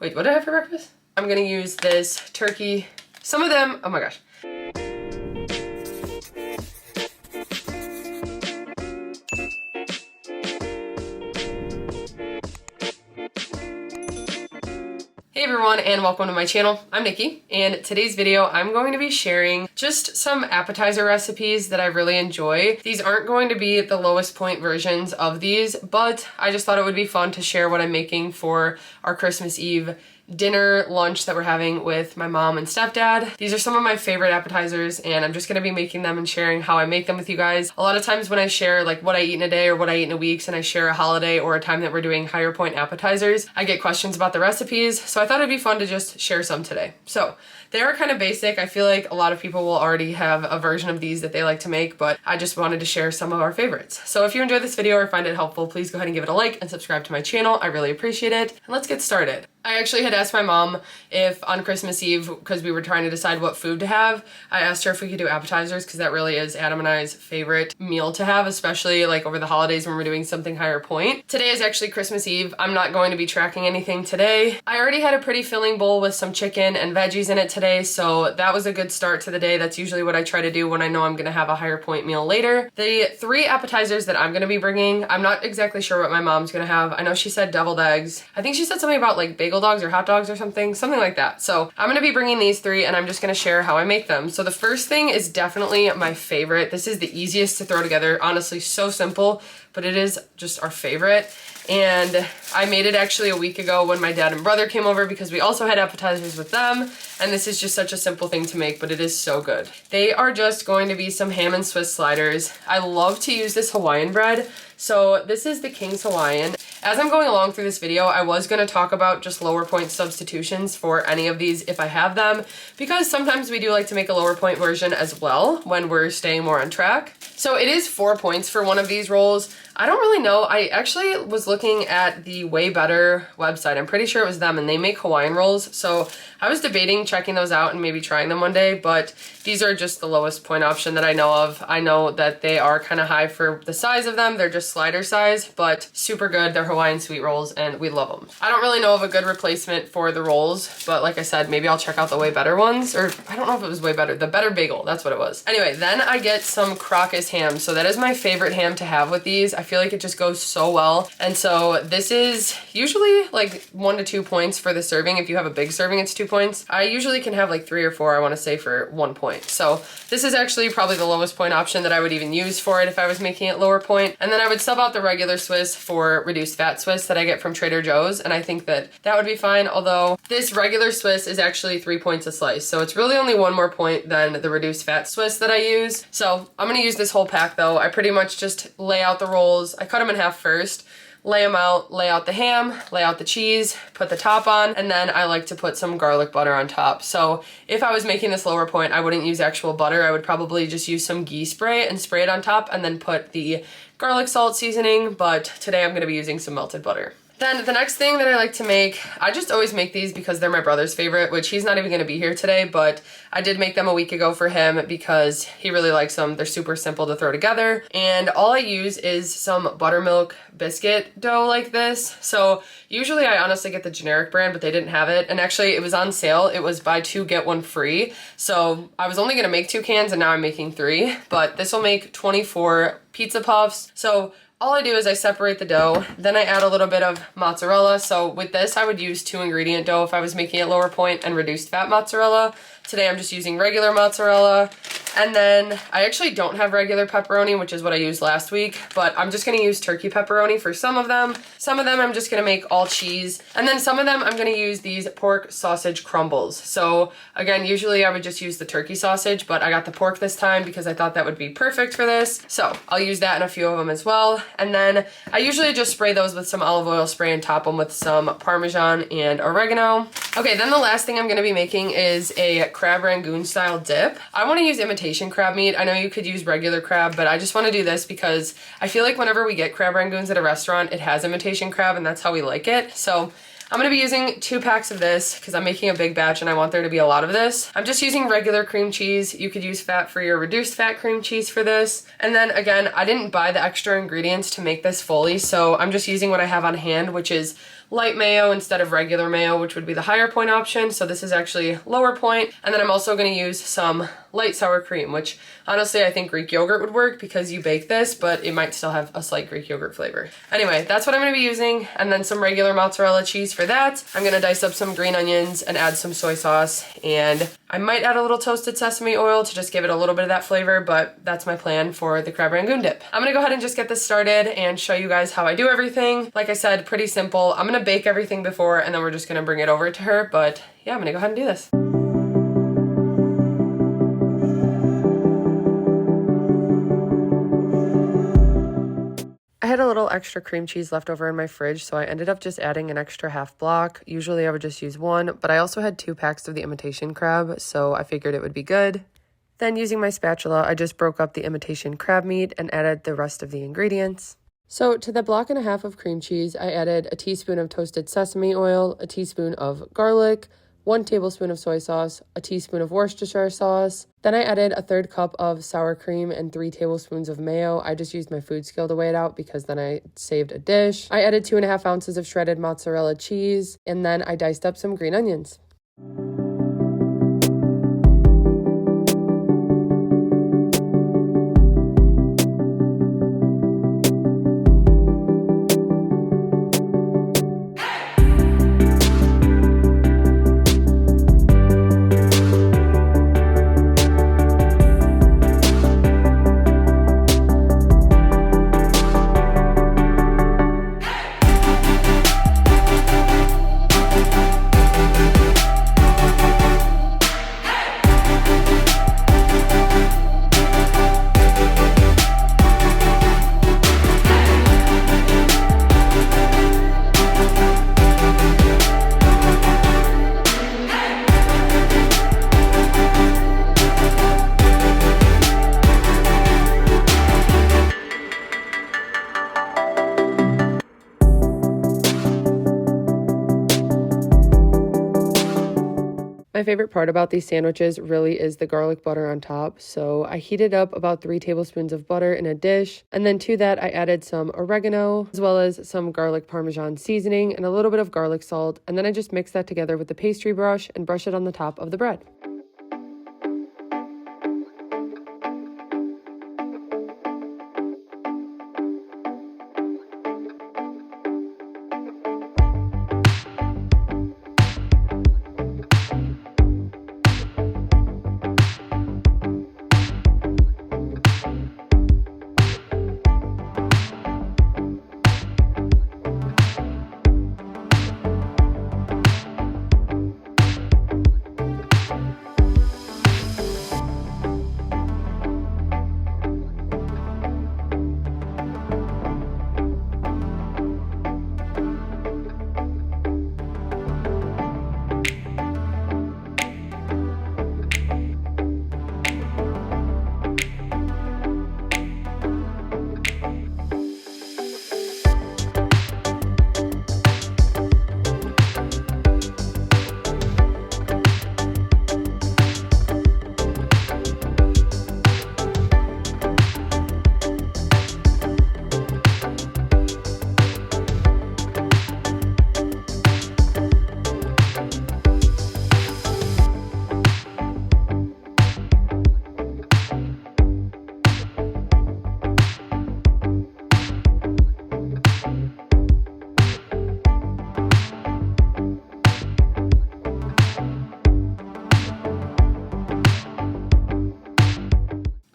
Wait, what did I have for breakfast? I'm gonna use this turkey. Some of them, oh my gosh. Hey everyone, and welcome to my channel. I'm Nikki, and today's video I'm going to be sharing just some appetizer recipes that I really enjoy. These aren't going to be the lowest point versions of these, but I just thought it would be fun to share what I'm making for our Christmas Eve dinner lunch that we're having with my mom and stepdad. These are some of my favorite appetizers, and I'm just gonna be making them and sharing how I make them with you guys. A lot of times when I share like what I eat in a day or what I eat in a week, and I share a holiday or a time that we're doing higher point appetizers, I get questions about the recipes, so I thought it'd be fun to just share some today. So they are kind of basic. I feel like a lot of people will already have a version of these that they like to make, but I just wanted to share some of our favorites. So if you enjoyed this video or find it helpful, please go ahead and give it a like and subscribe to my channel. I really appreciate it. And let's get started. I actually had asked my mom if on Christmas Eve, because we were trying to decide what food to have, I asked her if we could do appetizers, because that really is Adam and I's favorite meal to have, especially like over the holidays when we're doing something higher point. Today is actually Christmas Eve. I'm not going to be tracking anything today. I already had a pretty filling bowl with some chicken and veggies in it today, so that was a good start to the day. That's usually what I try to do when I know I'm gonna have a higher point meal later. The three appetizers that I'm gonna be bringing, I'm not exactly sure what my mom's gonna have. I know she said deviled eggs. I think she said something about like bagel dogs or hot dogs or something like that. So I'm gonna be bringing these three, and I'm just gonna share how I make them. So the first thing is definitely my favorite. This is the easiest to throw together. Honestly, so simple, but it is just our favorite. And I made it actually a week ago when my dad and brother came over, because we also had appetizers with them. And this is just such a simple thing to make, but it is so good. They are just going to be some ham and Swiss sliders. I love to use this Hawaiian bread. So this is the King's Hawaiian. As I'm going along through this video, I was going to talk about just lower point substitutions for any of these if I have them, because sometimes we do like to make a lower point version as well when we're staying more on track. So it is 4 points for one of these rolls. I don't really know. I actually was looking at the Way Better website. I'm pretty sure it was them, and they make Hawaiian rolls. So I was debating checking those out and maybe trying them one day, but these are just the lowest point option that I know of. I know that they are kind of high for the size of them. They're just slider size, but super good. They're Hawaiian sweet rolls, and we love them. I don't really know of a good replacement for the rolls, but like I said, maybe I'll check out the Way Better ones, or I don't know if it was Way Better. The Better Bagel, that's what it was. Anyway, then I get some krakus ham. So that is my favorite ham to have with these. I feel like it just goes so well. And so this is usually like 1 to 2 points for the serving. If you have a big serving, it's 2 points. I usually can have like 3 or 4, I want to say, for 1 point. So this is actually probably the lowest point option that I would even use for it if I was making it lower point. And then I would sub out the regular Swiss for reduced fat Swiss that I get from Trader Joe's. And I think that that would be fine. Although this regular Swiss is actually 3 points a slice. So it's really only 1 more point than the reduced fat Swiss that I use. So I'm going to use this whole pack though. I pretty much just lay out the rolls. I cut them in half first, lay them out, lay out the ham, lay out the cheese, put the top on, and then I like to put some garlic butter on top. So if I was making this lower point, I wouldn't use actual butter. I would probably just use some ghee spray and spray it on top, and then put the garlic salt seasoning, but today I'm going to be using some melted butter. Then the next thing that I like to make, I just always make these because they're my brother's favorite, which he's not even going to be here today, but I did make them a week ago for him because he really likes them. They're super simple to throw together. And all I use is some buttermilk biscuit dough like this. So usually I honestly get the generic brand, but they didn't have it. And actually it was on sale. It was buy 2, get 1 free. So I was only going to make 2 cans, and now I'm making 3, but this will make 24 pizza puffs. So all I do is I separate the dough, then I add a little bit of mozzarella. So with this, I would use 2 ingredient dough if I was making it lower point, and reduced fat mozzarella. Today I'm just using regular mozzarella. And then I actually don't have regular pepperoni, which is what I used last week, but I'm just gonna use turkey pepperoni for some of them. Some of them I'm just gonna make all cheese. And then some of them I'm gonna use these pork sausage crumbles. So again, usually I would just use the turkey sausage, but I got the pork this time because I thought that would be perfect for this. So I'll use that in a few of them as well. And then I usually just spray those with some olive oil spray and top them with some Parmesan and oregano. Okay, then the last thing I'm gonna be making is a crab Rangoon style dip. I wanna use imitation crab meat. I know you could use regular crab, but I just wanna do this because I feel like whenever we get crab Rangoons at a restaurant, it has imitation crab, and that's how we like it. So I'm gonna be using 2 packs of this because I'm making a big batch and I want there to be a lot of this. I'm just using regular cream cheese. You could use fat-free or reduced fat cream cheese for this. And then again, I didn't buy the extra ingredients to make this fully, so I'm just using what I have on hand, which is light mayo instead of regular mayo, which would be the higher point option. So this is actually lower point. And then I'm also going to use some light sour cream, which honestly I think Greek yogurt would work because you bake this, but it might still have a slight Greek yogurt flavor. Anyway, that's what I'm going to be using. And then some regular mozzarella cheese for that. I'm going to dice up some green onions and add some soy sauce. And I might add a little toasted sesame oil to just give it a little bit of that flavor, but that's my plan for the crab rangoon dip. I'm going to go ahead and just get this started and show you guys how I do everything. Like I said, pretty simple. I'm going to bake everything before and then we're just going to bring it over to her. But yeah, I'm going to go ahead and do this. I had a little extra cream cheese left over in my fridge, so I ended up just adding an extra half block. Usually I would just use one, but I also had 2 packs of the imitation crab, so I figured it would be good. Then using my spatula, I just broke up the imitation crab meat and added the rest of the ingredients. So to the 1.5 blocks of cream cheese, I added a teaspoon of toasted sesame oil, a teaspoon of garlic, 1 tablespoon of soy sauce, a teaspoon of Worcestershire sauce. Then I added a 1/3 cup of sour cream and 3 tablespoons of mayo. I just used my food scale to weigh it out because then I saved a dish. I added 2.5 ounces of shredded mozzarella cheese, and then I diced up some green onions. My favorite part about these sandwiches really is the garlic butter on top. So I heated up about 3 tablespoons of butter in a dish. And then to that, I added some oregano, as well as some garlic Parmesan seasoning and a little bit of garlic salt. And then I just mixed that together with the pastry brush and brush it on the top of the bread.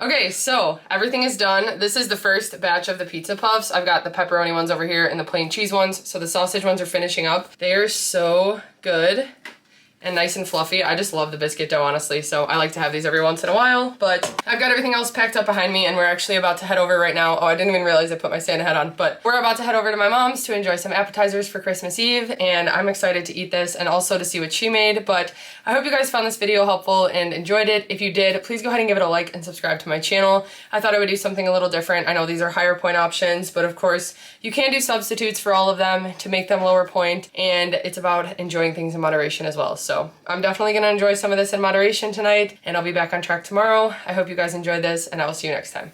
Okay, so everything is done. This is the first batch of the pizza puffs. I've got the pepperoni ones over here and the plain cheese ones. So the sausage ones are finishing up. They are so good and nice and fluffy. I just love the biscuit dough, honestly, so I like to have these every once in a while. But I've got everything else packed up behind me, and we're actually about to head over right now. Oh, I didn't even realize I put my Santa hat on, but we're about to head over to my mom's to enjoy some appetizers for Christmas Eve, and I'm excited to eat this and also to see what she made. But I hope you guys found this video helpful and enjoyed it. If you did, please go ahead and give it a like and subscribe to my channel. I thought I would do something a little different. I know these are higher point options, but of course you can do substitutes for all of them to make them lower point, and it's about enjoying things in moderation as well. So I'm definitely gonna enjoy some of this in moderation tonight, and I'll be back on track tomorrow. I hope you guys enjoyed this, and I will see you next time.